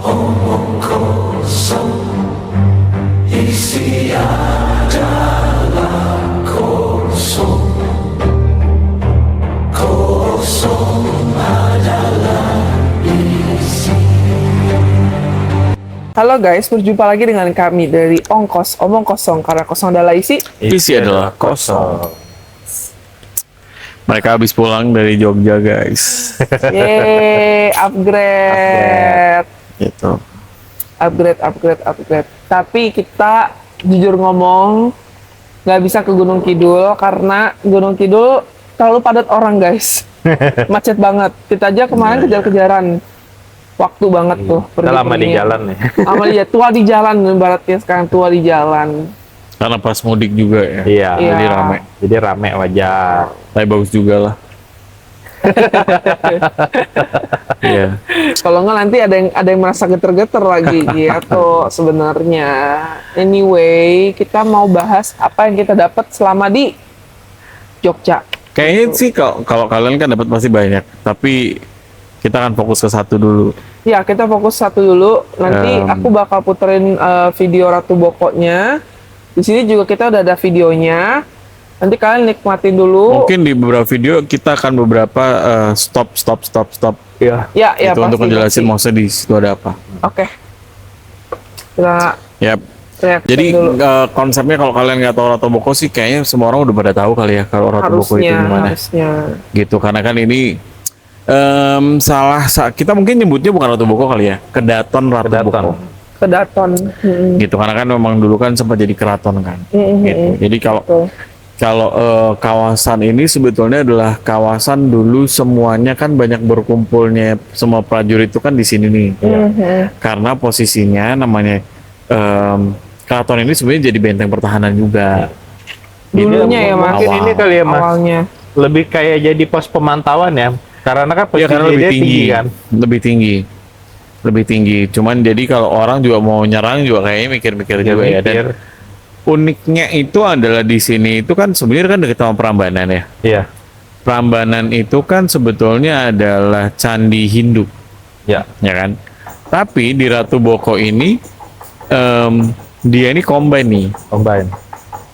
Omong kosong, isi adalah kosong. Kosong adalah isi. Halo guys, berjumpa lagi dengan kami dari Omong Kosong, karena kosong adalah isi. Isi adalah kosong. Mereka habis pulang dari Jogja, guys. Yeay, upgrade. Gitu. Upgrade. Tapi kita jujur ngomong, nggak bisa ke Gunung Kidul karena Gunung Kidul terlalu padat orang, guys. Macet banget. Kita aja kemarin kejar-kejaran. Waktu banget tuh. Kita lama di jalan nih. Lama dia tua di jalan, ibaratnya sekarang tua di jalan. Karena pas mudik juga ya. Iya. Jadi rame. Jadi rame wajar. Tapi bagus juga lah. Iya. Kalau nggak nanti ada yang merasa geter-geter lagi gitu sebenarnya. Anyway, kita mau bahas apa yang kita dapat selama di Jogja. Kayaknya sih kalau kalian kan dapat pasti banyak. Tapi kita akan fokus ke satu dulu. Ya, kita fokus satu dulu. Nanti aku bakal puterin video Ratu Bokonya. Di sini juga kita udah ada videonya. Nanti kalian nikmatin dulu. Mungkin di beberapa video kita akan beberapa stop. Iya. Ya, Itu untuk pasti, menjelasin pasti. maksudnya di situ ada apa. Oke. Kita Yap. reaction Jadi dulu. konsepnya kalau kalian nggak tahu Ratu Boko sih kayaknya semua orang udah pada tahu kali ya kalau Ratu Boko itu gimana. Harusnya. Gitu karena kan ini kita mungkin nyebutnya bukan Ratu Boko kali ya, Kedaton Ratu Boko. Kedaton. Gitu karena kan memang dulu kan sempat jadi keraton kan. Gitu. Jadi Betul. kalau kawasan ini sebetulnya adalah kawasan dulu semuanya kan banyak berkumpulnya semua prajurit itu kan di sini nih. Karena posisinya namanya keraton ini sebenarnya jadi benteng pertahanan juga. Dulunya ya, Mas. Mungkin ini kali ya, Mas. Awalnya. Lebih kayak jadi pos pemantauan ya. Karena kan Iya karena posisinya lebih dia tinggi kan. lebih tinggi. Cuman jadi kalau orang juga mau nyerang juga kayaknya mikir-mikir juga ya. Dan uniknya itu adalah di sini itu kan sebenarnya kan dekat sama Prambanan ya. Iya. Prambanan itu kan sebetulnya adalah candi Hindu, Ya. ya kan? Tapi di Ratu Boko ini dia ini combine nih Combine.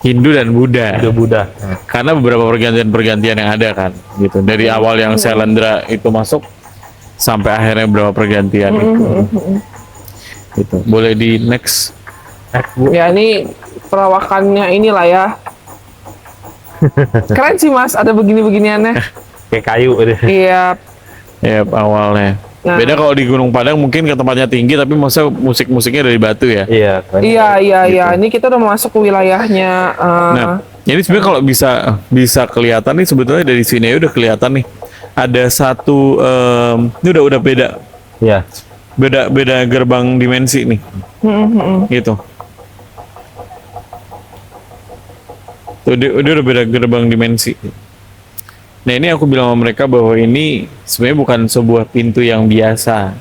Hindu dan Buddha. Itu Buddha. Karena beberapa pergantian-pergantian yang ada kan, gitu. Dari awal yang Selendra itu masuk sampai akhirnya beberapa pergantian itu. Gitu. Boleh di next. Ya ini perawakannya inilah ya. Keren sih Mas, ada begini-beginiannya. Kayak kayu udah. Iya. Ya awalnya. Nah. Beda kalau di Gunung Padang mungkin ke tempatnya tinggi tapi masa musik-musiknya dari batu ya. Iya. Iya. Ini kita udah masuk ke wilayahnya. Nah, jadi sebenarnya kalau bisa kelihatan nih sebetulnya dari sini ya udah kelihatan nih. Ada satu ini udah beda. Iya. Beda gerbang dimensi nih. Gitu. Tuh, dia udah beda gerbang dimensi. Nah ini aku bilang sama mereka bahwa ini sebenarnya bukan sebuah pintu yang biasa.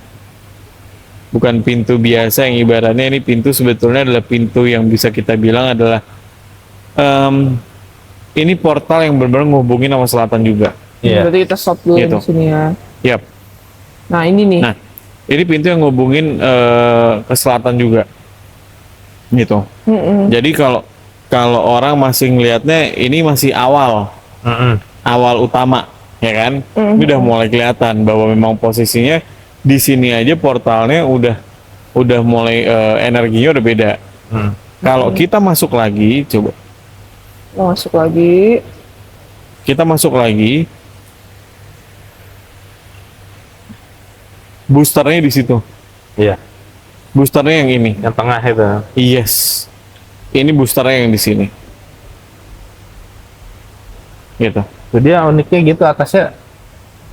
Bukan pintu biasa yang ibaratnya ini pintu sebetulnya adalah pintu yang bisa kita bilang adalah ini portal yang benar-benar ngehubungin sama selatan juga. Iya. Berarti kita stop dulu Gitu. di sini ya. Yap. Nah ini nih. Nah ini pintu yang ngehubungin ke selatan juga. Gitu. Jadi kalau orang masih ngelihatnya ini masih awal utama, ya kan? Ini udah mulai kelihatan bahwa memang posisinya di sini aja portalnya udah mulai energinya udah beda. Kalau kita masuk lagi, coba Masuk lagi. kita masuk lagi, boosternya di situ, Iya. boosternya yang ini, Yang tengah itu. yes, ini boosternya yang di sini, gitu. Jadi dia uniknya gitu atasnya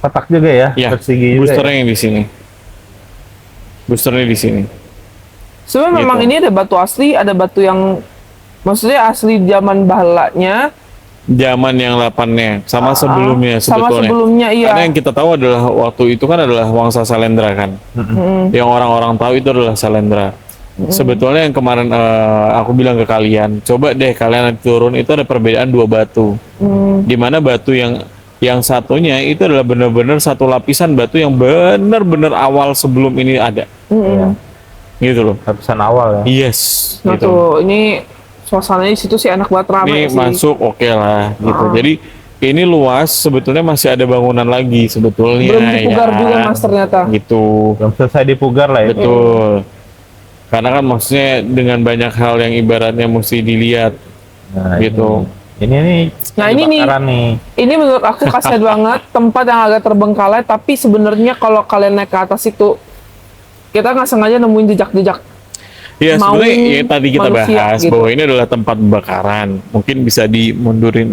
kotak juga ya, Ya, persegi juga. boosternya Ya? yang di sini, boosternya di sini. Sebenarnya Gitu. memang ini ada batu asli, ada batu yang maksudnya asli zaman bahalanya, Zaman yang 8-nya sama sebelumnya sama sebetulnya. sebelumnya iya. Karena yang kita tahu adalah waktu itu kan adalah Wangsa Salendra kan. Yang orang-orang tahu itu adalah Salendra. Sebetulnya yang kemarin aku bilang ke kalian, coba deh kalian nanti turun itu ada perbedaan dua batu. Di mana batu yang satunya itu adalah benar-benar satu lapisan batu yang benar-benar awal sebelum ini ada. gitu loh. Lapisan awal ya. Yes, Nah gitu. tuh, ini suasananya di situ sih enak banget, rame Ini sih. masuk oke lah gitu. Ah. Jadi ini luas, sebetulnya masih ada bangunan lagi sebetulnya. Belum dipugar ya. juga Mas ternyata. Gitu. Belum selesai dipugar lah ya. Betul. Karena kan maksudnya dengan banyak hal yang ibaratnya mesti dilihat Nah, gitu. Ini nih. Nah, ini nih. kebakaran nih. Ini menurut aku kasihan banget, tempat yang agak terbengkalai, tapi sebenarnya kalau kalian naik ke atas itu, kita nggak sengaja nemuin jejak-jejak. Ya Maung sebenarnya ya, tadi kita manusia, bahas gitu. bahwa ini adalah tempat pembakaran. Mungkin bisa dimundurin,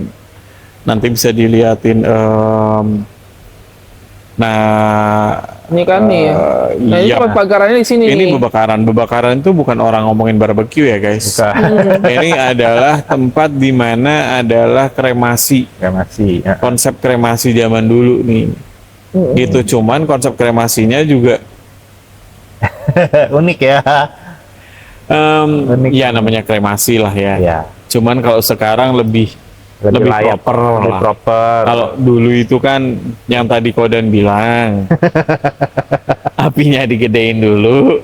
nanti bisa diliatin. Nah, Ini kan nih ya. Nah, ini iya. tempat pembakarannya di sini Ini nih. bebakaran itu bukan orang ngomongin barbecue ya guys. Bukan. Ini adalah tempat di mana adalah kremasi. Kremasi. Ya. Konsep kremasi zaman dulu nih. Gitu, cuman konsep kremasinya juga Unik ya. Unik. ya namanya kremasi lah ya. Ya. Cuman kalau sekarang lebih layak, proper lebih lah. proper. Kalau dulu itu kan yang tadi Kodan bilang apinya digedein dulu,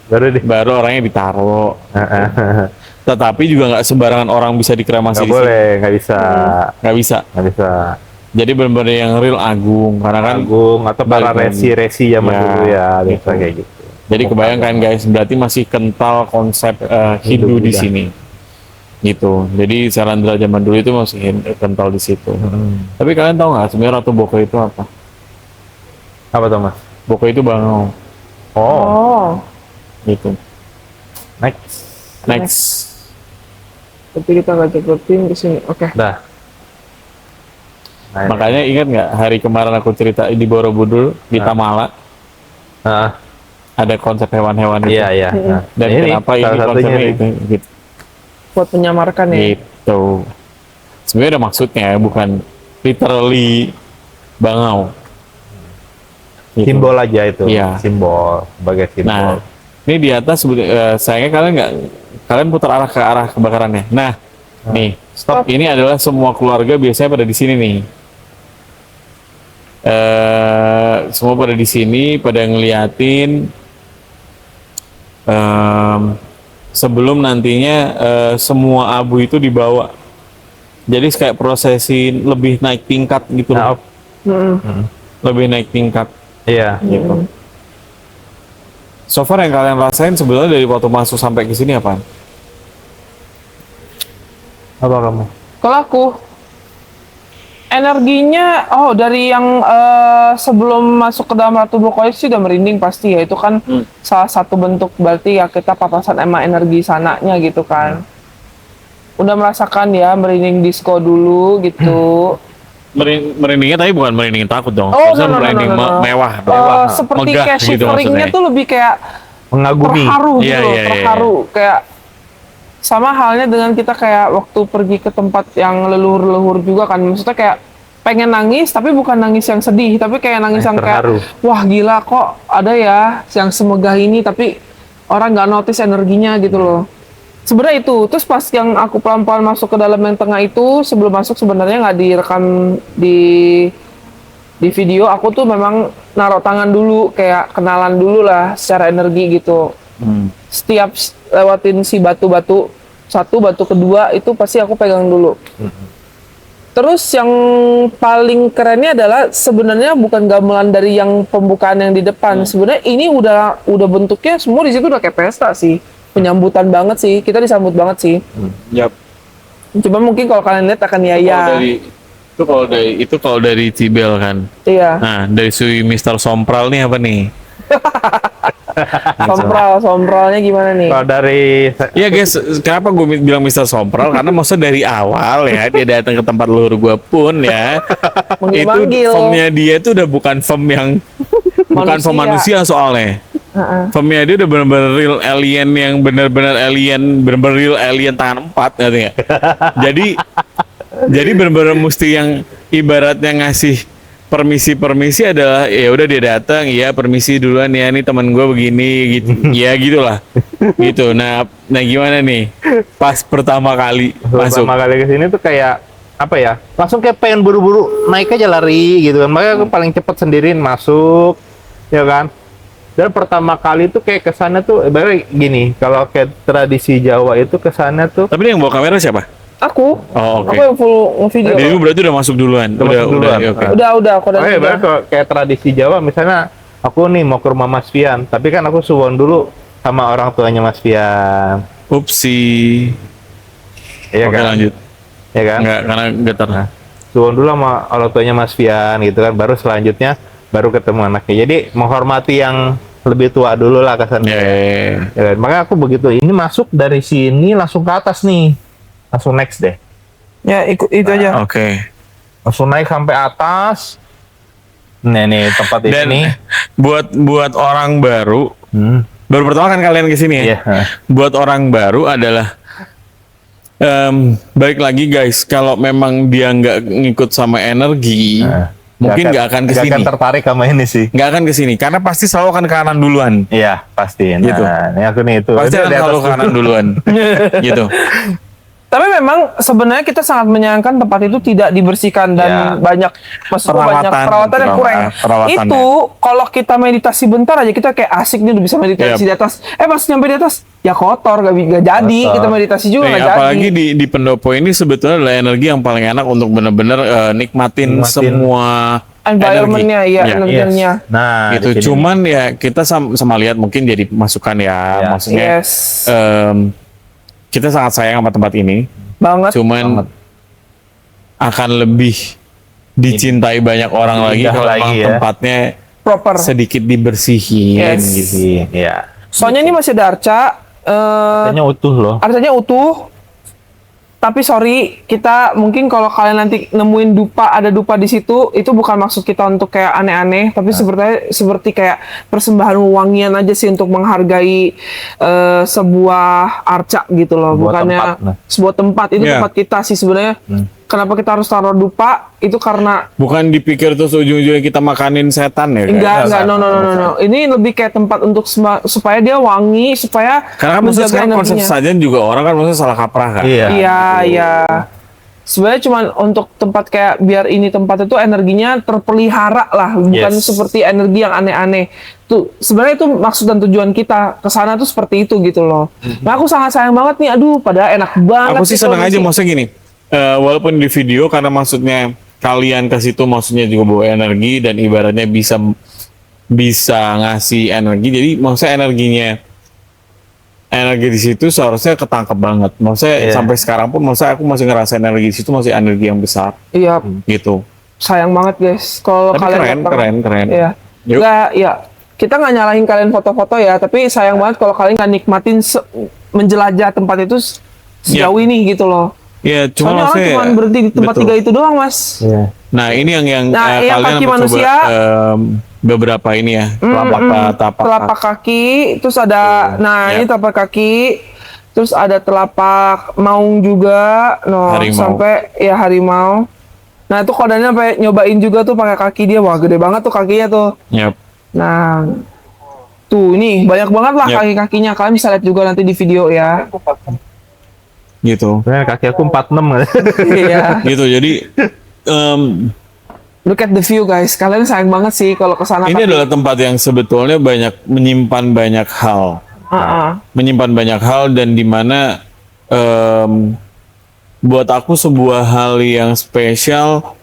Baru deh. baru orangnya ditaruh. Tetapi juga nggak sembarangan orang bisa dikremasi Nggak di sini. boleh, nggak bisa. Nggak bisa. Nggak bisa. Jadi benar-benar yang real agung karena kan. Agung atau para balik lagi. resi-resi zaman Ya, dulu ya, biasa gitu. kayak gitu. Jadi kebayangkan guys, berarti masih kental konsep Hindu di Buddha. sini. Gitu. Jadi Salandra zaman dulu itu masih kental di situ. Tapi kalian tahu nggak sebenarnya Ratu Boko itu apa? Apa tuh Mas? Boko itu bangau. Oh, Oh, Gitu. next. Next. tapi kita nggak cepetin ke sini. Oke. Dah. Nah, ini. Makanya ingat nggak hari kemarin aku cerita di Borobudur di Ah. Tamala Ah, ada konsep hewan-hewan itu. iya iya. Nah, Dan kenapa ini salah satunya konsepnya nih. itu? Gitu. Buat menyamarkan ya. Gitu. Sebenarnya ada maksudnya, bukan literally bangau. Gitu. Simbol aja itu. Iya. Simbol sebagai simbol. Nah, ini di atas sayangnya kalian putar arah ke arah kebakarannya. Nah, nih, stop. Ini adalah semua keluarga biasanya pada di sini nih. Semua pada di sini pada ngeliatin sebelum nantinya semua abu itu dibawa. Jadi kayak prosesi lebih naik tingkat gitu Nah, loh. Lebih naik tingkat iya. gitu. So far yang kalian rasain sebenarnya dari waktu masuk sampai ke sini apa? Apa kamu? Kalau aku energinya, dari yang sebelum masuk ke dalam Ratu Boko sih udah merinding pasti ya. Itu kan salah satu bentuk berarti ya kita papasan emang energi sananya gitu kan. Udah merasakan ya merinding disco dulu gitu. Merindingnya tapi bukan merinding takut dong. Oh, Maksudnya no. merinding mewah. Seperti Megah kayak gitu shiveringnya maksudnya. tuh lebih kayak Mengagumi. terharu gitu Iya, loh, iya, iya. terharu kayak sama halnya dengan kita kayak waktu pergi ke tempat yang leluhur-leluhur juga kan, maksudnya kayak pengen nangis tapi bukan nangis yang sedih tapi kayak nangis yang kayak terharu. wah gila kok ada ya yang semegah ini tapi orang nggak notice energinya gitu loh. Sebenarnya itu terus pas yang aku pelan-pelan masuk ke dalam yang tengah itu sebelum masuk sebenarnya nggak direkam di video, aku tuh memang naruh tangan dulu kayak kenalan dulu lah secara energi gitu. Setiap lewatin si batu-batu satu, batu kedua itu pasti aku pegang dulu. Terus yang paling kerennya adalah sebenarnya bukan gamelan dari yang pembukaan yang di depan. Sebenarnya ini udah bentuknya semua di situ udah kayak pesta sih. Penyambutan banget sih. Kita disambut banget sih. Yap. Coba mungkin kalau kalian lihat akan Itu kalau dari Cibel kan. Iya. Nah, dari si Mr. Sompral nih apa nih? Sompralnya gimana nih? Kalau dari Iya guys, kenapa gue bilang Mr. Sompral? Karena maksudnya dari awal ya dia datang ke tempat leluhur gue pun ya. Itu Manggil-manggil. formnya dia itu udah bukan form yang bukan form manusia soalnya. Formnya dia udah benar-benar real alien yang benar-benar alien, benar-benar real alien tangan 4 ngerti nggak? Jadi benar-benar mesti yang ibaratnya ngasih permisi adalah ya udah dia datang ya permisi duluan ya nih teman gue begini gitu ya gitulah gitu. Nah gimana nih pas pertama kali masuk? pertama kali ke sini tuh kayak apa ya? Langsung kayak pengen buru-buru naik aja lari gitu kan. Makanya aku paling cepet sendirian masuk, ya kan? Dan pertama kali tuh kayak kesannya tuh, ibaratnya gini, kalau kayak tradisi Jawa itu kesannya tuh, Tapi yang bawa kamera siapa? Aku. Oh, oke. Aku yang full nge-video. Jadi berarti udah masuk duluan. Udah masuk duluan. ya, oke. Udah, aku udah. ibaratnya kalau kayak tradisi Jawa, misalnya aku nih mau ke rumah Mas Fian, tapi kan aku suwon dulu sama orang tuanya Mas Fian, Upsi. iya Oke, kan? lanjut. Iya kan? Enggak, karena getar. Nah, suwon dulu sama orang tuanya Mas Fian gitu kan, baru selanjutnya baru ketemu anaknya. Jadi menghormati yang lebih tua dulu lah kesannya. Ya. Ya kan? Makanya aku begitu, ini masuk dari sini langsung ke atas nih, langsung next deh, Ya, itu aja. Oke. langsung naik sampai atas. Nih tempat Dan ini. buat orang baru, Hmm. baru pertama kan kalian kesini ya? Iya. Buat orang baru adalah balik lagi guys, kalau memang dia nggak ngikut sama energi, mungkin nggak akan Nggak kesini. akan tertarik sama ini sih. Nggak akan kesini, karena pasti selalu akan ke kanan duluan. Iya pasti. Nah, Gitu. ini aku nih itu. Pasti Itu akan di atas selalu ke kanan dulu. duluan. Gitu. Tapi memang sebenarnya kita sangat menyayangkan tempat itu tidak dibersihkan dan Ya. banyak banyak perawatan yang kurang. Perawatannya. Itu kalau kita meditasi bentar aja kita kayak asik nih udah bisa meditasi Yap. di atas. Pas nyampe di atas ya kotor gak jadi Kotor. kita meditasi juga Nih, nggak jadi. apalagi di pendopo ini sebetulnya adalah energi yang paling enak untuk benar-benar nikmatin semua Environment-nya energi. ya, Ya. energinya. Nah, Gitu. di sini. Cuman ya kita sama lihat mungkin jadi masukan ya, Ya. maksudnya Yes. kita sangat sayang sama tempat ini. Banget. Cuman akan lebih dicintai banyak orang lagi Indah kalau lagi memang ya. tempatnya Proper. sedikit dibersihin Yes. gitu. Iya. Soalnya ini masih ada arca. Kayaknya utuh loh. Arcanya utuh. Tapi sorry, kita mungkin kalau kalian nanti nemuin ada dupa di situ, itu bukan maksud kita untuk kayak aneh-aneh, tapi seperti kayak persembahan wangian aja sih untuk menghargai sebuah arca gitu loh, Sebuah bukannya tempat, nah. sebuah tempat itu Iya. tempat kita sih sebenarnya. Kenapa kita harus taruh dupa? Itu karena Bukan dipikir terus ujung-ujungnya kita makanin setan ya. enggak, kayak. no. Ini lebih kayak tempat untuk supaya dia wangi, supaya Karena kan maksudnya menjaga sekarang konsep energinya. sajian juga orang kan maksudnya salah kaprah kan. Iya. Sebenarnya cuma untuk tempat kayak biar ini tempat itu energinya terpelihara lah, bukan Yes. seperti energi yang aneh-aneh. Tuh, sebenarnya itu maksud dan tujuan kita ke sana tuh seperti itu gitu loh. Nah, aku sangat sayang banget nih. Aduh, padahal enak banget. Aku sih sih senang kalau aja di- maksudnya gini. Walaupun di video karena maksudnya kalian ke situ maksudnya juga bawa energi dan ibaratnya bisa ngasih energi. Jadi maksudnya energi di situ seharusnya ketangkep banget. Maksudnya Iya. sampai sekarang pun maksudnya aku masih ngerasa energi di situ masih energi yang besar Iya, gitu. sayang banget guys. Kalau Tapi kalian keren. Iya. Yuk. Nggak, ya. Kita nggak nyalahin kalian foto-foto ya, tapi sayang banget kalau kalian nggak nikmatin menjelajah tempat itu sejauh ini gitu loh. Ya, cuma Soalnya orang maksudnya cuma berhenti di tempat betul. 3 itu doang, Mas. Iya. Nah, ini yang Nah, yang kalian kaki mencoba manusia. beberapa ini ya, tapak Telapak kaki, terus ada, Ya. ini telapak kaki, terus ada telapak maung juga, Harimau. sampai ya harimau. Nah itu kodanya sampai nyobain juga tuh pakai kaki dia, wah gede banget tuh kakinya tuh. Yap. Nah, tuh ini banyak banget lah Yap. kaki-kakinya, kalian bisa lihat juga nanti di video ya. Gitu. Sebenarnya kaki aku 46. Iya, Gitu. Jadi look at the view guys, kalian sayang banget sih kalau kesana. ini adalah tempat yang sebetulnya menyimpan banyak hal. Menyimpan banyak hal dan dimana buat aku sebuah hal yang spesial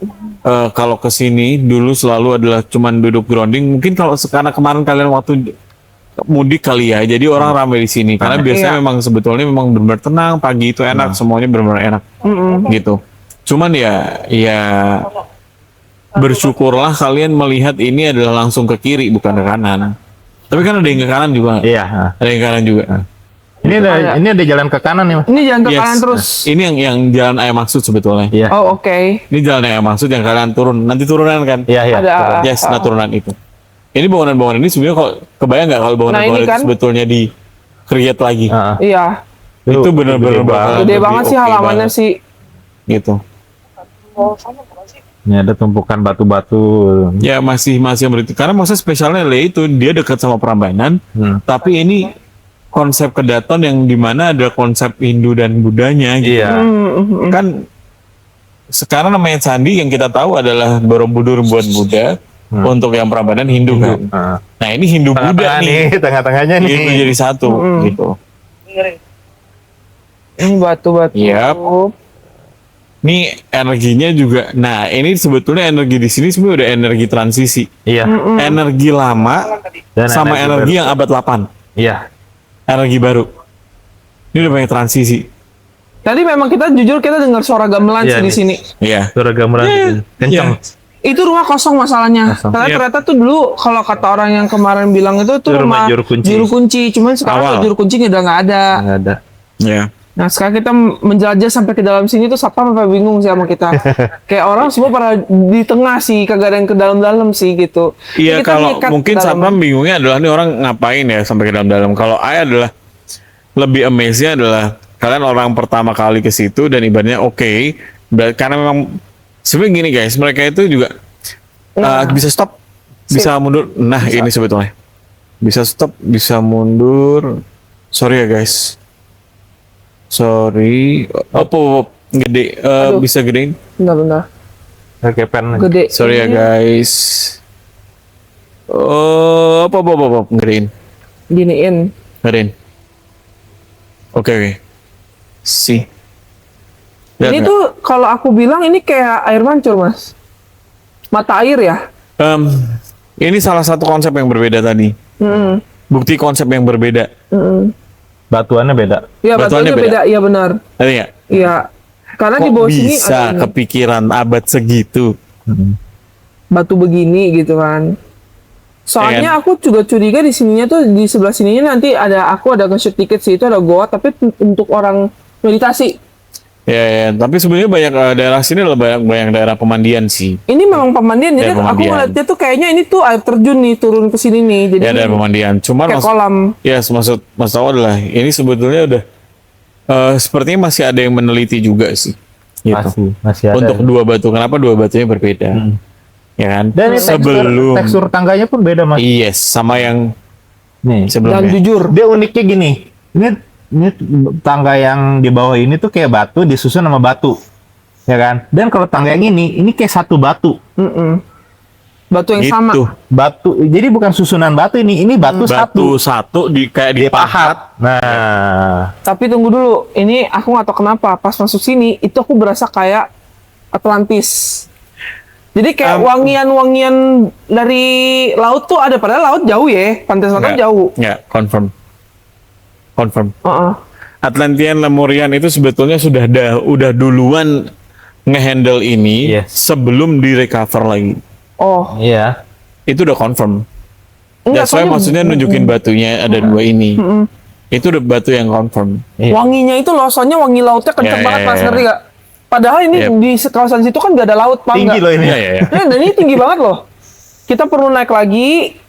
kalau kesini dulu selalu adalah cuman duduk grounding. Mungkin kalau sekarang kemarin kalian waktu mudik kali ya, jadi orang ramai di sini karena biasanya Iya. memang sebetulnya memang benar-benar tenang, pagi itu enak, semuanya benar-benar enak gitu. Cuman ya bersyukurlah kalian melihat ini adalah langsung ke kiri bukan ke kanan. Tapi kan ada yang ke kanan juga. Iya. Ada yang ke kanan juga. Ini ada jalan ke kanan nih, Mas. Ini jangan ke Yes. kanan terus. Ini yang jalan Ayah Maksud sebetulnya. Iya. Oh oke. Ini jalan Ayah Maksud yang kalian turun. Nanti turunan kan? Iya. Ada. Yes, nah turunan itu. Ini bangunan-bangunan ini sebenarnya kalau kebayang nggak kalau bangunan-bangunan ini itu kan. sebetulnya di create lagi. Iya, Itu benar-benar gede bakal gede lebih banget sih oke halamannya banget, sih. gitu. Ini ada tumpukan batu-batu. Ya masih berarti karena maksudnya spesialnya itu dia dekat sama Prambanan, tapi ini konsep kedaton yang dimana ada konsep Hindu dan Budanya gitu. Iya. Kan sekarang namanya candi yang kita tahu adalah Borobudur buat Buddha, Untuk yang Prambanan Hindu kan. Nah ini Hindu Buddha Tengah-tengah nih. tengah-tengahnya nih. Itu jadi satu gitu. Ini batu-batu. Yap. Ini energinya juga. Nah ini sebetulnya energi di sini sebenarnya udah energi transisi. Iya. Energi lama Dan sama energi yang abad 8. Iya. Energi baru. Ini udah banyak transisi. Tadi memang kita jujur kita dengar suara gamelan Iya, sih di nih. sini. Iya. Suara gamelan kencang. Itu rumah kosong masalahnya. Kosong. Karena Yep. ternyata tuh dulu kalau kata orang yang kemarin bilang itu tuh Itu rumah rumah juru kunci. Cuman sekarang Awal. juru kuncinya udah nggak ada. Nggak ada. Iya. Nah sekarang kita menjelajah sampai ke dalam sini tuh satpam sampai bingung sih sama kita. Kayak orang semua pada di tengah sih, kagak ada yang ke dalam-dalam sih gitu. Iya, Kita kalau nyikat mungkin ke dalam. satpam bingungnya adalah nih orang ngapain ya sampai ke dalam-dalam. Kalau saya adalah lebih amazed-nya adalah kalian orang pertama kali ke situ dan ibaratnya oke. Karena memang sebenarnya gini guys, mereka itu juga bisa stop, bisa mundur. Nah ini sebetulnya bisa stop, bisa mundur. Sorry ya guys, sorry. Gede, Aduh. bisa gedein. Benar-benar Oke, pen. gede. Sorry ya Ini guys. Oh, gedein. Giniin. Gedein. Oke. Si. Lihat Ini nggak? tuh kalau aku bilang ini kayak air mancur mas. Mata air ya. Ini salah satu konsep yang berbeda tadi. Mm-mm. Bukti konsep yang berbeda. Mm-mm. Batuannya beda. Iya Batuannya batuannya beda. Iya benar. Tadi nggak? Iya. Karena di Kok bawah sini bisa ada ini. kepikiran abad segitu? Batu begini gitu kan. Soalnya aku juga curiga di sininya tuh di sebelah sininya nanti aku ada nge-shoot tiket sih itu ada goa tapi untuk orang meditasi. Ya, tapi sebenarnya banyak daerah sini adalah banyak daerah pemandian sih. Ini memang pemandian jadi Ya, aku pemandian. ngeliatnya tuh kayaknya ini tuh air terjun nih turun ke sini nih. Jadi Ya, daerah pemandian. Cuman kayak kolam. ya maksud Mas Tawa adalah ini sebetulnya udah sepertinya masih ada yang meneliti juga sih. Gitu. Masih ada. Untuk dua batu, kenapa dua batunya berbeda? Ya kan? Dan ini sebelum tekstur tangganya pun beda, Mas. yes sama yang Nih. Dan sebelumnya. jujur Dia uniknya gini. Ini tangga yang di bawah ini tuh kayak batu disusun sama batu. Ya kan? Dan kalau tangga yang ini kayak satu batu. batu yang Gitu. sama. Batu. Jadi bukan susunan batu ini batu Batu satu. satu kayak Dipahat. Nah, Tapi tunggu dulu, ini aku nggak tahu kenapa pas masuk sini itu aku berasa kayak Atlantis. Jadi kayak wangian-wangian dari laut tuh ada, padahal laut jauh ya, pantai selatan jauh. Nggak, confirm. Heeh. Atlantean Lemurian itu sebetulnya udah duluan ngehandle ini Yes. sebelum direcover lagi. Oh, iya. Itu udah confirm. enggak That's why soalnya maksudnya nunjukin batunya ada dua ini. Itu udah batu yang confirm. Iya. wanginya itu loh, soalnya wangi lautnya kenceng Ya, banget ya, mas, ya. ngerti gak? Padahal ini Yep. di kawasan situ kan gak ada laut, paham Tinggi nggak? loh ini. Iya, iya, iya. Dan ini tinggi banget loh. Kita perlu naik lagi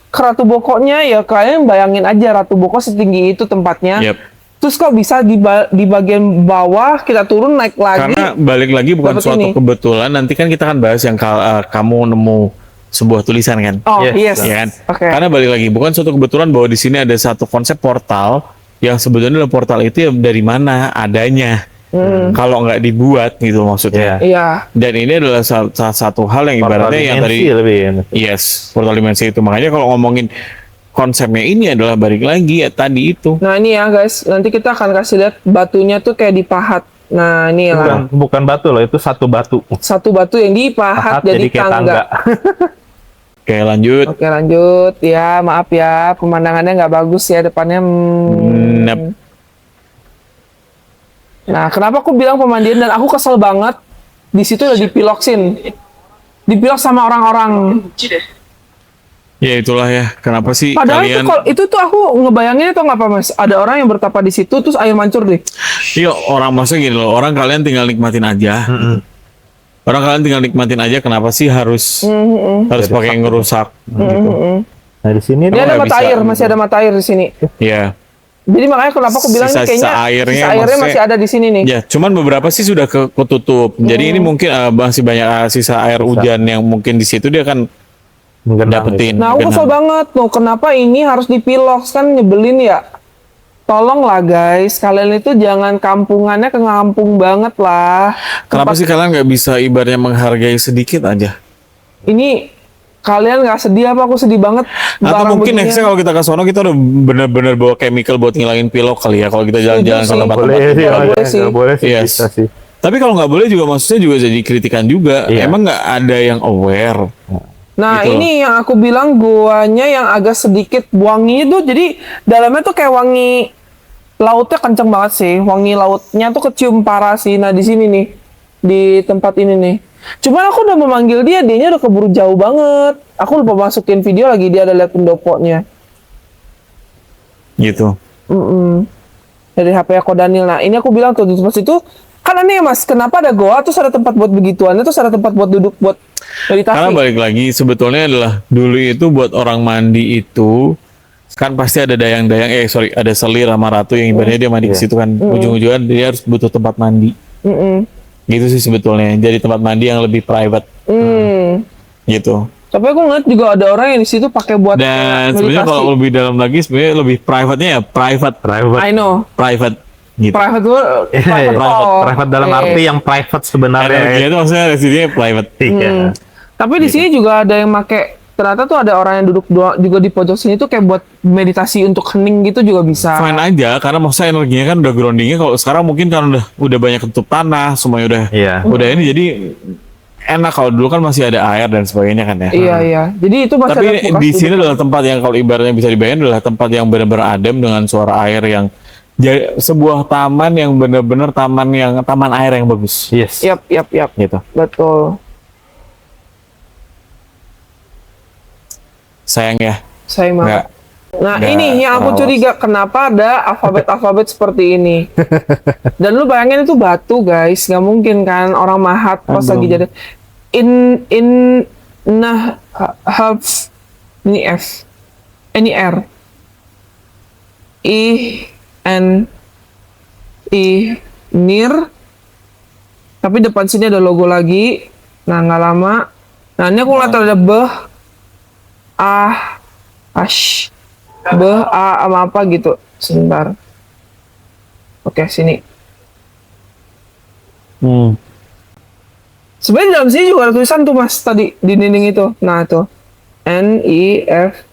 ke Ratu Bokoknya ya, kalian bayangin aja Ratu Boko setinggi itu tempatnya. Yep. Terus kok bisa di bagian bawah kita turun naik lagi? Karena balik lagi bukan Dapet suatu ini. kebetulan. Nanti kan kita akan bahas yang kamu nemu sebuah tulisan kan. Oh Yes. yes. Ya kan? Oke. Karena balik lagi bukan suatu kebetulan bahwa di sini ada satu konsep portal yang sebetulnya adalah portal itu ya dari mana adanya. Kalau nggak dibuat gitu maksudnya. Iya. Iya. Dan ini adalah salah satu hal yang Portal ibaratnya yang dimensi tadi lebih. yes, portal dimensi itu. Makanya kalau ngomongin konsepnya ini adalah balik lagi ya tadi itu. Nah ini ya guys, nanti kita akan kasih lihat batunya tuh kayak dipahat. Nah ini lah, Bukan batu loh, itu satu batu. satu batu yang dipahat Pahat jadi kayak tangga. Oke, lanjut. Oke lanjut, ya maaf ya pemandangannya nggak bagus ya depannya. Nep. Nah kenapa aku bilang pemandian dan aku kesel banget di situ udah dipiloksin, dipilok sama orang-orang. Ya itulah ya. Kenapa sih Padahal kalian? itu tuh aku ngebayanginnya tuh nggak apa mas? Ada orang yang bertapa di situ terus air mancur deh. Iya orang maksudnya gini loh. Orang kalian tinggal nikmatin aja. Orang kalian tinggal nikmatin aja. Kenapa sih harus pakai ngerusak? Gitu. Nah, di sini Ini Emang ada nggak mata bisa, air, gitu. masih ada mata air di sini. Ya. Jadi makanya kenapa aku bilang ini Sisa-sisa kayaknya airnya sisa airnya maksudnya- masih ada di sini nih. Ya, cuman beberapa sih sudah ketutup. Jadi ini mungkin masih banyak sisa air hujan yang mungkin di situ dia kan dapetin. Nah, aku kesel banget tuh. Kenapa ini harus dipilok? Kan nyebelin ya. Tolonglah guys, kalian itu jangan kampungannya ke kampung banget lah. Kenapa sih kalian nggak bisa ibaratnya menghargai sedikit aja? Ini kalian nggak sedih apa? Aku sedih banget. Atau barang mungkin beginian. nextnya kalau kita ke sono kita udah bener-bener bawa chemical buat ngilangin pilok kali ya kalau kita jalan-jalan ke sih. tempat-tempat. Boleh sih, Nggak boleh sih. nggak boleh sih, Yes. bisa sih. Tapi kalau nggak boleh juga maksudnya juga jadi kritikan juga. Iya. Emang nggak ada yang aware. Nah Gitu ini yang aku bilang guanya yang agak sedikit wangi itu, jadi dalamnya tuh kayak wangi lautnya kenceng banget sih, wangi lautnya tuh kecium parah sih. Nah di sini nih, di tempat ini nih. Cuman aku udah memanggil dianya udah keburu jauh banget. Aku lupa masukin video lagi, dia ada liat pendoponya. Gitu. Dari HP aku Daniel. Nah ini aku bilang tuh di tempat situ kan aneh ya mas, kenapa ada goa terus ada tempat buat begituan, terus ada tempat buat duduk buat meditasi. Karena balik lagi sebetulnya adalah dulu itu buat orang mandi itu kan pasti ada dayang-dayang ada selir sama ratu yang ibaratnya dia mandi ke situ kan ujung-ujungnya dia harus butuh tempat mandi. Gitu sih sebetulnya. Jadi tempat mandi yang lebih private. Gitu. Tapi aku ngeliat juga ada orang yang di situ pakai buat Dan kayak sebenarnya meditasi. kalau lebih dalam lagi sebenarnya lebih private-nya ya private I know. gitu. Private tuh private, Private dalam arti yang private sebenarnya. Energi itu maksudnya residennya private. Iya. Tapi di sini juga ada yang make, ternyata tuh ada orang yang duduk juga di pojok sini tuh kayak buat meditasi untuk hening gitu juga bisa. Fine aja karena maksudnya energinya kan udah groundingnya. Kalau sekarang mungkin kan udah banyak ketutup tanah semuanya udah ini jadi enak. Kalau dulu kan masih ada air dan sebagainya kan ya. Iya. Jadi itu masih Tapi ada bekas di sini duduk. adalah tempat yang kalau ibaratnya bisa dibayangin adalah tempat yang benar-benar adem dengan suara air yang sebuah taman yang benar-benar taman air yang bagus. Yes. Yap. Gitu. Betul. Sayang ya. Sayang banget. Nah nggak ini yang aku rawas. curiga, kenapa ada alfabet-alfabet seperti ini. Dan lu bayangin itu batu guys, nggak mungkin kan orang mahat pas lagi jadi have ini F ini R I N I nir, tapi depan sini ada logo lagi. Nah nggak lama, nah ini aku ngeliat ada ash sama apa gitu. Sebentar. Oke, sini. Sebenarnya dalam sini juga ada tulisan tuh mas tadi di dinding itu. Nah tuh NIF.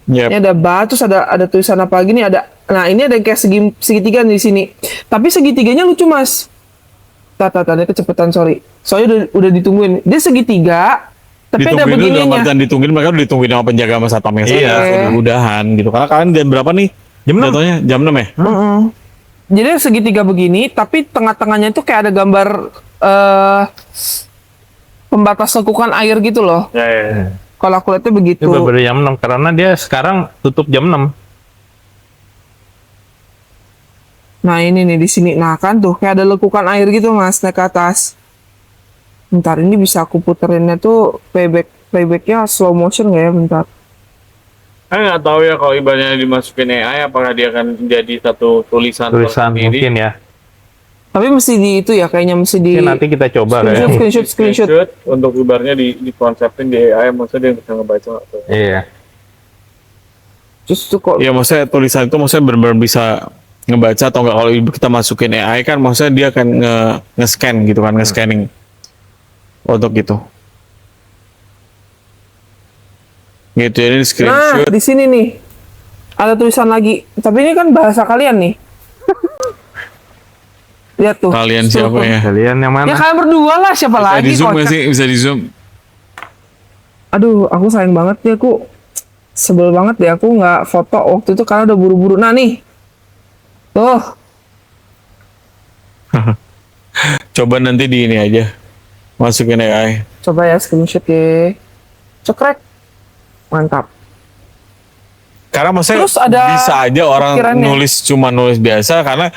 Yep. Ini ada batu, terus ada tulisan apa lagi nih ada. Nah ini ada kayak segitiga di sini. Tapi segitiganya lucu mas. Tata kecepatan sorry. Soalnya udah ditungguin. Dia segitiga. Tapi ada Ditungguin dulu dalam begininya. artian ditungguin, mereka udah ditungguin sama penjaga sama satpamnya. Iya. Udahan gitu. Karena kalian jam berapa nih? Jam 6. Jatuhnya jam 6 ya? Jadi segitiga begini, tapi tengah-tengahnya itu kayak ada gambar pembatas lekukan air gitu loh. Ya. Kalau aku lihatnya begitu. Itu berbeda jam 6 karena dia sekarang tutup jam 6. Nah ini nih di sini. Nah kan tuh kayak ada lekukan air gitu mas naik ke atas. Bentar ini bisa aku puterinnya tuh playbacknya slow motion nggak ya bentar. Saya nggak tahu ya kalau ibaratnya dimasukin AI apakah dia akan jadi satu tulisan tersendiri. Mungkin ya. Tapi mesti di itu ya kayaknya mesti di Mungkin nanti kita coba lah ya. screenshot. Untuk ibaratnya di konsepin di AI maksudnya dia bisa ngebaca atau Iya. Terus tuh kok ya maksudnya tulisan itu maksudnya benar-benar bisa ngebaca atau enggak. Kalau kita masukin AI kan maksudnya dia akan nge-scan gitu kan, nge-scanning untuk gitu. Gitu ini nah screenshot. di sini nih ada tulisan lagi. Tapi ini kan bahasa kalian nih. Lihat tuh. Kalian siapa ya? Kalian yang Ya mana? kalian berdua lah, siapa Bisa lagi di zoom nggak kocak. sih? Bisa di zoom. Aduh, aku sayang banget ya, aku sebel banget deh aku nggak foto waktu itu karena udah buru-buru. Nah nih, tuh, Coba nanti di ini aja masukin AI. coba ya screenshot ya, cekrek, mantap. Karena maksudnya Terus ada bisa aja orang pikirannya. nulis biasa karena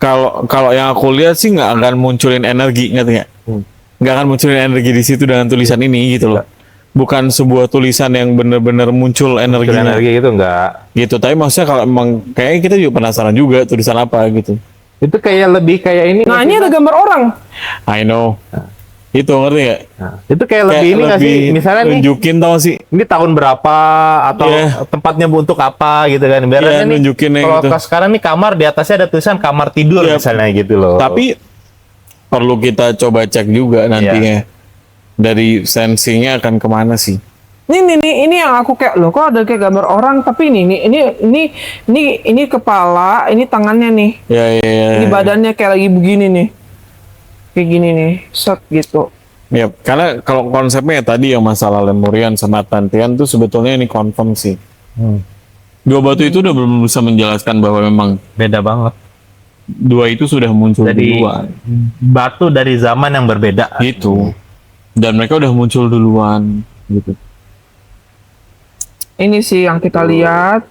kalau yang aku lihat sih nggak akan munculin energi, ngerti nggak? Nggak akan munculin energi di situ dengan tulisan ini gitu loh. Bukan sebuah tulisan yang benar-benar muncul energinya Energi itu enggak. gitu. Tapi maksudnya kalau emang kayaknya kita juga penasaran juga tulisan apa gitu. Itu kayak lebih kayak ini. Nah nggak ini sih, ada Mas? gambar orang. I know. Itu ngerti nggak? Nah, itu kayak lebih ini nggak sih? Misalnya nih, nunjukin tau sih. ini tahun berapa atau Iya. tempatnya untuk apa gitu kan. Ibaratnya Iya, nih, nunjukinnya kalau gitu. sekarang nih kamar di atasnya ada tulisan kamar tidur Iya. misalnya gitu loh. Tapi perlu kita coba cek juga nantinya. dari sensingnya akan kemana sih? Ini yang aku kayak loh, kok ada kayak gambar orang, tapi ini kepala, ini tangannya nih, Ya, ini badannya kayak lagi begini nih, kayak gini nih, set gitu. Ya, karena kalau konsepnya tadi yang masalah Lemurian sama Atlantean tuh sebetulnya ini confirm sih. Dua batu itu udah belum bisa menjelaskan bahwa memang Beda banget. dua itu sudah muncul Jadi duluan. batu dari zaman yang berbeda. Gitu. Dan mereka udah muncul duluan gitu. Ini sih yang kita lihat.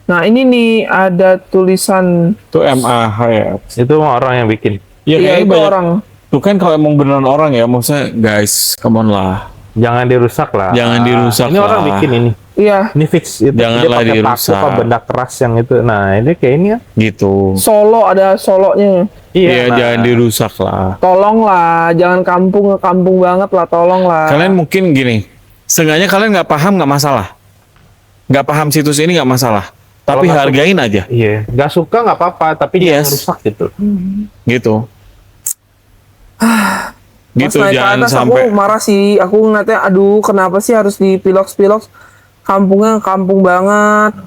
Nah ini nih ada tulisan, Itu MAH ya. Itu orang yang bikin. Ya, iya kayaknya itu banyak. orang. Tuh kan kalau emang beneran orang ya, maksudnya guys, come on lah. Jangan dirusak lah. Jangan dirusak Ini orang lah. bikin ini. Iya, Ini fix itu. Janganlah Dia pakai paku dirusak. apa benda keras yang itu. Nah, ini kayak ini ya. Gitu. Solo ada solonya. Iya, nah. jangan dirusak lah. Tolonglah, jangan kampung banget lah, tolonglah. Kalian mungkin gini, seenggaknya kalian nggak paham nggak masalah. Nggak paham situs ini nggak masalah. Tapi nggak hargain aja. Iya. Nggak suka nggak apa-apa, tapi jangan Yes. rusak gitu. Gitu. Pas Gitu, naik ke jangan atas sampai. aku marah sih, aku ngeliatnya, aduh kenapa sih harus dipilok-pilok, kampungnya kampung banget.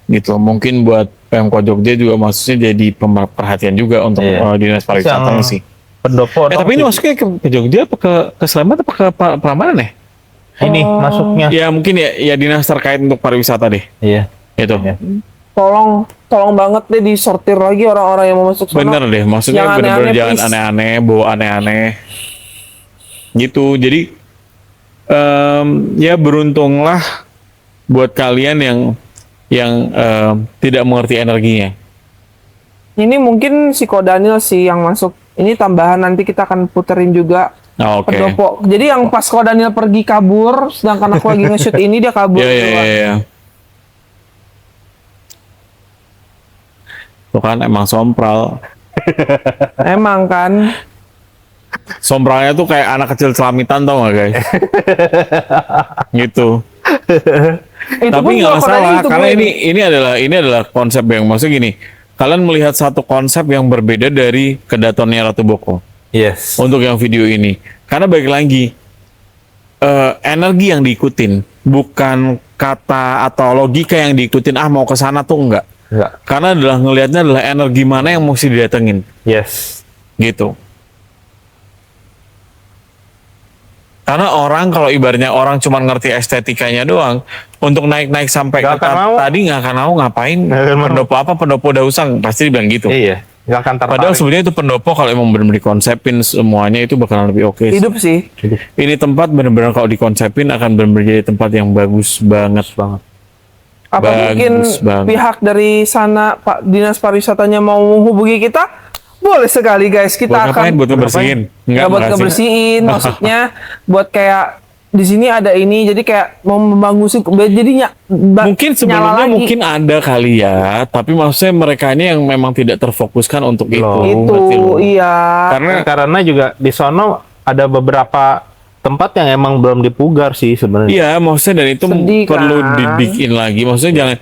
Gitu. Mungkin buat Pemkot Jogja juga maksudnya jadi perhatian juga untuk Iya. dinas pariwisatanya Yang sih. Pendopo. Tapi ini masuknya ke Jogja apa ke Sleman apa ke Prambanan ya? ini masuknya. Ya mungkin ya dinas terkait untuk pariwisata deh. Iya. Itu. Iya. Tolong banget deh disortir lagi orang-orang yang mau masuk sana. Bener deh, maksudnya Yang bener-bener aneh-aneh, jangan please. aneh-aneh, bawa aneh-aneh. Gitu. Jadi ya beruntunglah buat kalian yang tidak mengerti energinya. Ini mungkin si Ko Daniel sih yang masuk. Ini tambahan, nanti kita akan puterin juga Oh, oke. pendopo. Jadi yang pas Ko Daniel pergi kabur, sedangkan aku lagi nge-shoot ini dia kabur. Ya, ya, duluan. ya, ya. Tuh kan emang sompral. Emang kan. Sompralnya tuh kayak anak kecil celamitan tau gak guys? Gitu. Itu Tapi pun nggak kalau Ko Daniel masalah itu karena gue- ini adalah konsep yang maksudnya gini. Kalian melihat satu konsep yang berbeda dari kedatonnya Ratu Boko Yes. untuk yang video ini. Karena balik lagi energi yang diikutin, bukan kata atau logika yang diikutin. Mau ke sana tuh enggak. Enggak. Karena adalah ngelihatnya adalah energi mana yang mesti didatengin, Yes. gitu. Karena orang kalau ibaratnya orang cuma ngerti estetikanya doang, untuk naik-naik sampai Nggak ke akan mau. tadi nggak akan mau ngapain. Nggak akan mau. Pendopo apa? Pendopo dausang pasti dibilang gitu. Iya. Nggak akan tertarik. Padahal sebenarnya itu pendopo kalau emang benar-benar dikonsepin semuanya itu bakalan lebih oke. hidup sih. Ini tempat benar-benar kalau dikonsepin akan benar-benar jadi tempat yang bagus banget. Apa Bagus mungkin banget. pihak dari sana Pak Dinas Pariwisatanya mau menghubungi kita? Boleh sekali guys, kita Buat akan ngapain? Buat ngebersihin? nggak buat enggak sih. ngebersihin, maksudnya buat kayak di sini ada ini, jadi kayak mau membangun jadinya Mungkin sebelumnya mungkin ada kali ya, tapi maksudnya mereka ini yang memang tidak terfokuskan untuk itu. Loh. ngerti itu lu? iya. Karena juga di sono ada beberapa tempat yang emang belum dipugar sih sebenarnya. Iya, maksudnya dan itu Sedih, perlu kan? dibikin lagi. Maksudnya jangan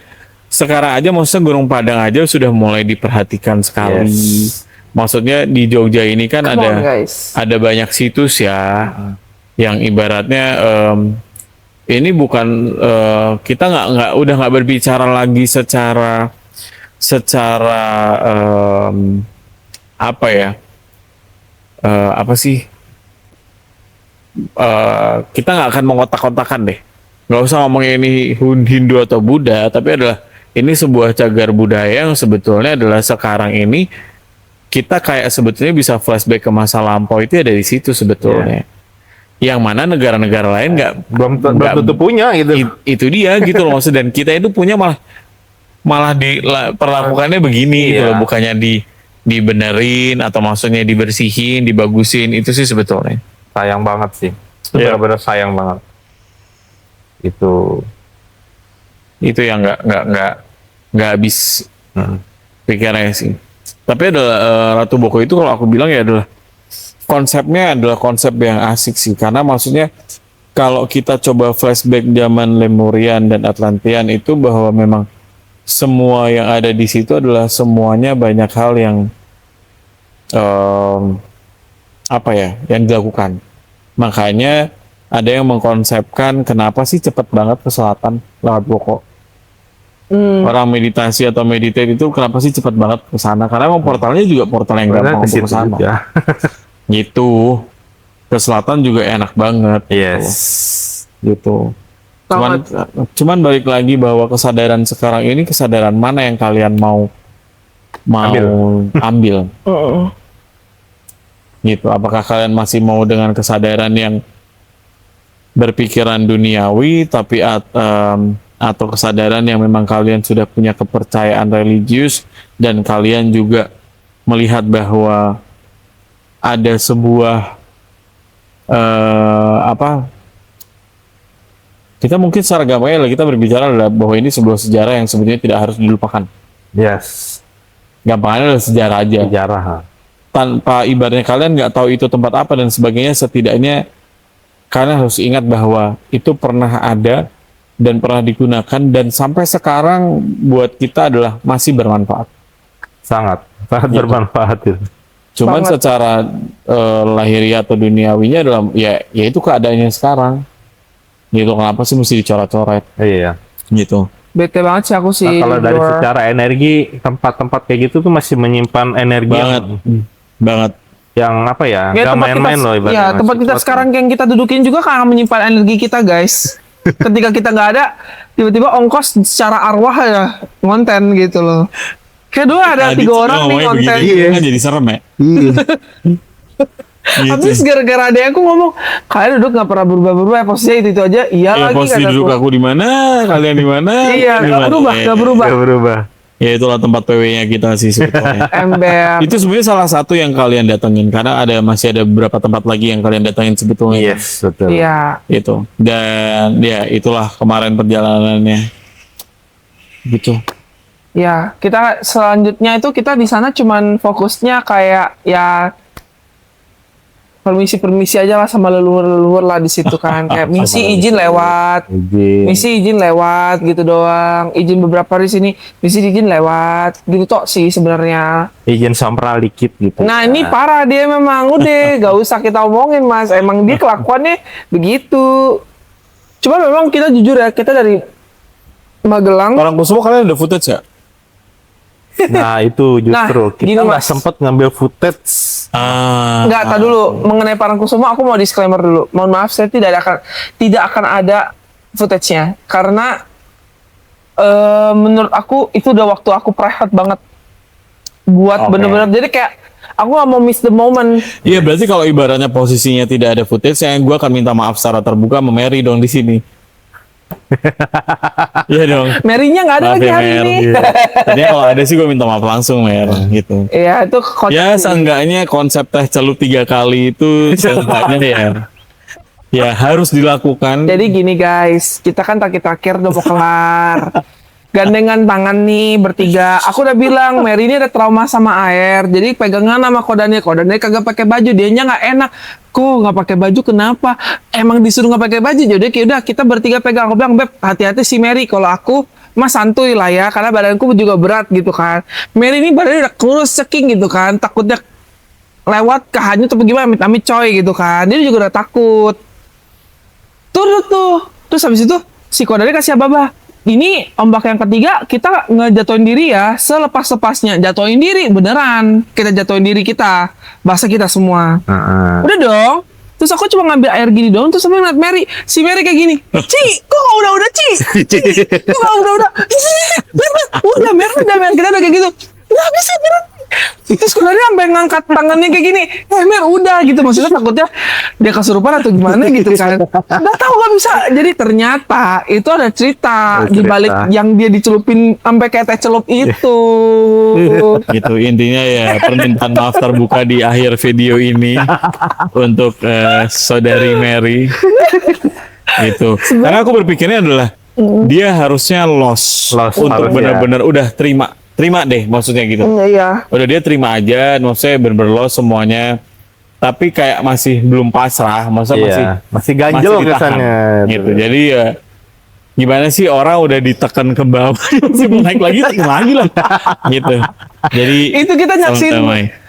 sekarang aja, maksudnya Gunung Padang aja sudah mulai diperhatikan sekali. Yes. Maksudnya di Jogja ini kan Come ada on, guys. ada banyak situs ya, yang ibaratnya ini bukan kita udah nggak berbicara lagi secara apa ya, apa sih? Kita nggak akan mengotak-kotakan deh. Nggak usah ngomongin ini Hindu atau Buddha, tapi adalah ini sebuah cagar budaya yang sebetulnya adalah sekarang ini kita kayak sebetulnya bisa flashback ke masa lampau itu ya dari situ sebetulnya. Yang mana negara-negara lain Belum nggak- tentu punya gitu. itu dia gitu loh maksud, dan kita itu punya malah perlakukannya begini gitu Iya. loh, bukannya dibenerin atau maksudnya dibersihin, dibagusin, itu sih sebetulnya. Sayang banget sih. Itu Iya. benar-benar sayang banget. Itu yang nggak habis pikirannya sih. Tapi adalah Ratu Boko itu kalau aku bilang ya adalah konsepnya adalah konsep yang asik sih, karena maksudnya kalau kita coba flashback zaman Lemurian dan Atlantean itu bahwa memang semua yang ada di situ adalah semuanya banyak hal yang apa ya yang dilakukan. Makanya ada yang mengkonsepkan kenapa sih cepet banget ke selatan lewat Boko. Orang meditasi atau meditate itu kenapa sih cepet banget ke sana? Karena emang portalnya juga portal yang gampang untuk ke sana. Gitu. Ke selatan juga enak banget. Yes. Gitu. Cuman balik lagi bahwa kesadaran sekarang ini kesadaran mana yang kalian mau ambil. Gitu. Apakah kalian masih mau dengan kesadaran yang berpikiran duniawi tapi atau kesadaran yang memang kalian sudah punya kepercayaan religius dan kalian juga melihat bahwa ada sebuah kita mungkin secara gampangnya kita berbicara adalah bahwa ini sebuah sejarah yang sebetulnya tidak harus dilupakan. Yes. Gampangnya adalah sejarah aja. Sejarah. Tanpa ibaratnya kalian nggak tahu itu tempat apa dan sebagainya, setidaknya kalian harus ingat bahwa itu pernah ada dan pernah digunakan dan sampai sekarang buat kita adalah masih bermanfaat. Sangat Gitu. bermanfaat itu. Cuman secara lahiriah atau duniawinya adalah ya itu keadaannya sekarang. Gitu, kenapa sih mesti dicoret-coret? Iya. Gitu. Bete banget sih aku sih. Nah, kalau dari Dor. secara energi, tempat-tempat kayak gitu tuh masih menyimpan energi Banget. yang apa ya? Ya, Gak tempat main-main kita, loh ibaratnya. ya, tempat kita sekarang yang kita dudukin juga kan menyimpan energi kita, guys. Ketika kita nggak ada, tiba-tiba ongkos secara arwah ya ngonten gitu loh. Kayak dulu ada 3 orang nih ngonten. Kan jadi serem ya. Gitu. Habis gara-gara ada yang aku ngomong, kalian duduk nggak pernah berubah-berubah, posisinya itu aja. Iya Ya, lagi posisi kataku. duduk aku di mana, kalian di mana? Iya, di nggak mana? berubah, nggak berubah. Gak berubah. Ya itulah tempat PW-nya kita sih sebetulnya. Ember. Itu sebenarnya salah satu yang kalian datengin karena masih ada beberapa tempat lagi yang kalian datengin sebetulnya. Yes, betul. Iya. Itu. Dan ya itulah kemarin perjalanannya. Gitu. Ya, kita selanjutnya itu kita di sana cuman fokusnya kayak ya permisi aja lah sama leluhur lah di situ kan. Kayak misi izin lewat. Misi izin lewat gitu doang. Izin beberapa di sini, misi izin lewat. Gitu tok sih sebenarnya. Izin sompral dikit gitu. Nah, ini parah dia memang udah gak usah kita omongin, Mas. Emang dia kelakuannya begitu. Cuma memang kita jujur ya, kita dari Magelang. Orang Kusumo kalian ada footage ya? Nah itu justru Nah, kita gini, nggak Mas. sempet ngambil footage. Enggak, tak dulu. Mengenai Parangkusumo, aku mau disclaimer dulu. Mohon maaf, saya tidak akan ada footage-nya. Karena menurut aku, itu udah waktu aku private banget. Buat Oke. bener-bener, jadi kayak aku gak mau miss the moment. Iya berarti kalau ibaratnya posisinya tidak ada footage, yang gue akan minta maaf secara terbuka sama Mary dong di sini. Iya dong. Mary-nya nggak ada Maaf lagi ya, hari Mer. ini. Tadinya kalau ada sih gue minta maaf langsung, Mer. Gitu. Iya, itu kocak Ya sih. seenggaknya konsep teh celup 3 kali itu seenggaknya ya harus dilakukan. Jadi gini guys, kita kan terakhir udah mau kelar. Gandengan tangan nih bertiga. Aku udah bilang Mary ini ada trauma sama air. Jadi pegangan sama Kodane kagak pakai baju. Dianya nggak enak. Kok nggak pakai baju kenapa? Emang disuruh nggak pakai baju. Jadi udah kita bertiga pegang. Aku bilang Beb hati-hati si Mary. Kalau aku Mas santuy lah ya. Karena badanku juga berat gitu kan. Mary ini badannya udah kurus ceking gitu kan. Takutnya lewat kehanyut atau gimana. Amit-amit coy gitu kan. Dia juga udah takut. Tuh. Terus habis itu si Kodane kasih abah. Ini ombak yang ketiga kita ngejatuhin diri ya selepas-lepasnya. Jatuhin diri beneran. Kita jatuhin diri kita. Bahasa kita semua. Udah dong. Terus aku cuma ngambil air gini dong. Terus sampai ngeliat Mary. Si Mary kayak gini. Ci, kok gak udah-udah Ci? Kok gak udah-udah? Udah Mary kita udah kayak gitu. Nggak bisa berhenti. Terus sebenarnya sampai ngangkat tangannya kayak gini. Mer udah gitu. Maksudnya takutnya dia kesurupan atau gimana gitu kan. Nggak tahu nggak bisa. Jadi ternyata itu ada cerita di balik yang dia dicelupin sampai kayak teh celup itu. Gitu intinya ya permintaan maaf terbuka di akhir video ini untuk saudari Mary. Gitu. Karena aku berpikirnya adalah dia harusnya loss untuk harusnya. benar-benar udah terima deh maksudnya gitu. Iya. Udah dia terima aja, maksudnya bener-bener loss semuanya. Tapi kayak masih belum pasrah, maksudnya masih ganjel ditahan, kesannya. gitu. Jadi ya gimana sih orang udah ditekan ke bawah masih mau naik lagi lah gitu. Jadi Itu kita nyaksin.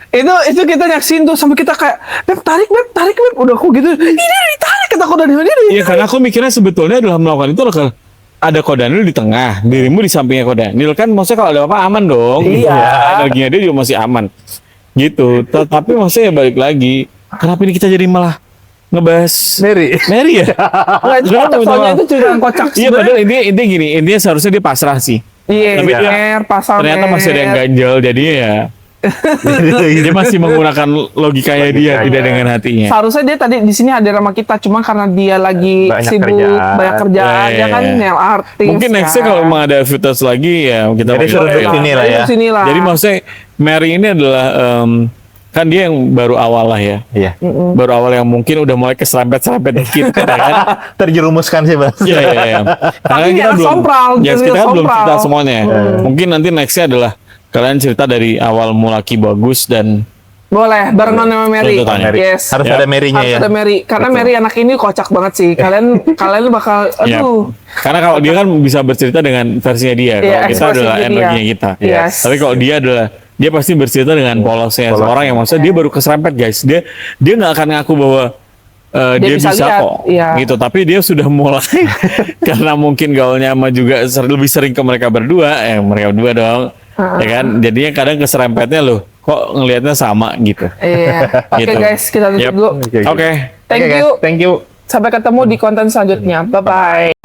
itu kita nyaksin tuh sampai kita kayak Beb tarik Beb udah aku gitu ini ditarik kata Kodanil ini. Iya, karena aku mikirnya sebetulnya dalam melakukan itu kalau ada Kodanil di tengah, dirimu di sampingnya Kodanil kan maksudnya kalau ada apa aman dong. Iya. Energinya dia juga masih aman. Gitu. Tapi maksudnya balik lagi, kenapa ini kita jadi malah ngebahas Mary ya? Nggak, itu kocak, soalnya itu cerita yang kocak Iya, padahal intinya gini, intinya seharusnya dia pasrah sih. Iya, Tapi dia pasal ternyata masih ada yang ganjel, jadinya ya dia masih menggunakan logikanya dia, tidak dengan hatinya. Seharusnya dia tadi di sini hadir sama kita, cuma karena dia lagi Banyak sibuk kerjaan. banyak kerjaan, Ya, dia kan ya. nail artist. Mungkin nextnya kan. kalau memang ada footage lagi ya kita Jadi panggil suruh dia. ke sini lah ya. Sinilah. Jadi maksudnya Mary ini adalah kan dia yang baru awal lah ya. Iya. Baru awal yang mungkin udah mulai keserempet-serempet dikit ya kan. Terjerumuskan sih, Bang. Iya, iya, iya. Karena Tapi kita dia belum, sompral, ya dia kita kan belum sompral. cerita semuanya. Mungkin nanti nextnya adalah kalian cerita dari awal mula Ki Bagus dan Boleh, barengan sama Mary. Itu tanya. Yes. Harus Ya. ada Mary-nya Harus ya. ada Mary. Karena Mary anak ini kocak banget sih. Kalian bakal, ya. aduh. Karena kalau dia kan bisa bercerita dengan versinya dia. Kalau Iya, kita ekspresi adalah dia. energinya kita. Yes. Tapi kalau dia adalah dia pasti bercerita dengan polosnya seorang yang maksudnya dia baru keserempet guys. Dia nggak akan ngaku bahwa dia bisa lihat, kok iya. gitu. Tapi dia sudah mulai karena mungkin gaulnya sama juga lebih sering ke mereka berdua, mereka berdua dong. Ya kan, jadinya kadang keserempetnya loh, kok ngelihatnya sama gitu. Iya. Oke Gitu. guys, kita tutup Yep. dulu. Oke. Thank Oke, guys. you. Thank you. Sampai ketemu di konten selanjutnya. Bye-bye.